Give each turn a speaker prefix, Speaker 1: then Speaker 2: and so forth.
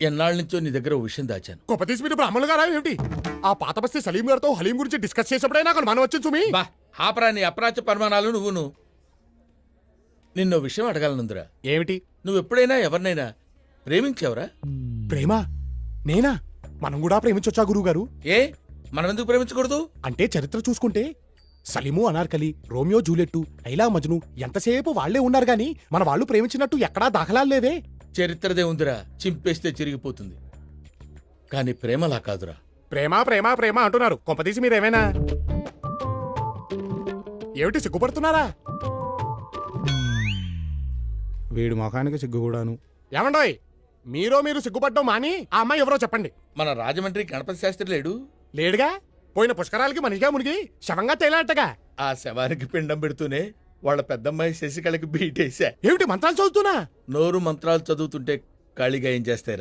Speaker 1: ఎన్నాళ్ళ నుంచో నీ దగ్గర ఓ విషయం దాచాను.
Speaker 2: గొప్ప తీసి మీరు బ్రాహ్మణులు గారా ఏమిటి? ఆ పాత బస్తీ సలీం గారితో హలీం గురించి డిస్కస్ చేసినప్పుడే నాకు మనం వచ్చింది సుమి.
Speaker 1: బా ఆపరా నీ అప్రాచ్య పరిమాణాలు నువ్వును. నిన్నో విషయం అడగాలనుందిరా.
Speaker 2: ఏమిటి?
Speaker 1: నువ్వు ఎప్పుడైనా ఎవరినైనా ప్రేమించావురా?
Speaker 2: ప్రేమ? నేనా? మనం కూడా ప్రేమించొచ్చా గురువు గారు?
Speaker 1: ఏ మనం ఎందుకు ప్రేమించకూడదు?
Speaker 2: అంటే చరిత్ర చూసుకుంటే సలీము, అనార్కలి, రోమియో జూలియట్టు, లైలా మజ్ను ఎంతసేపు వాళ్లే ఉన్నారు గాని మన వాళ్ళు ప్రేమించినట్టు ఎక్కడా దాఖలాలు లేవే.
Speaker 1: చరిత్రదే ఉందిరా, చింపేస్తే చిరిగిపోతుంది. కానీ ప్రేమలా కాదురా.
Speaker 2: ప్రేమ ప్రేమ ప్రేమ అంటున్నారు. కొంపదీసి మీరేమైనా ఏమిటి సిగ్గుపడుతున్నారా? వీడి మొఖానికి సిగ్గు కూడాను. ఏమండోయ్, మీరు సిగ్గుపడ్డం మాని ఆ అమ్మాయి ఎవరో చెప్పండి.
Speaker 1: మన రాజమండ్రి గణపతి శాస్త్రి లేడు?
Speaker 2: లేడుగా. పోయిన పుష్కరాలకి మనిషిగా మునిగి శవంగా తేలాటగా.
Speaker 1: ఆ శవానికి పిండం పెడుతూనే వాళ్ళ పెద్దమ్మాయి శశికళకి బీటేశా.
Speaker 2: ఏమిటి మంత్రాలు చదువుతున్నా?
Speaker 1: నోరు మంత్రాలు చదువుతుంటే ఖాళీగా ఏం చేస్తారా?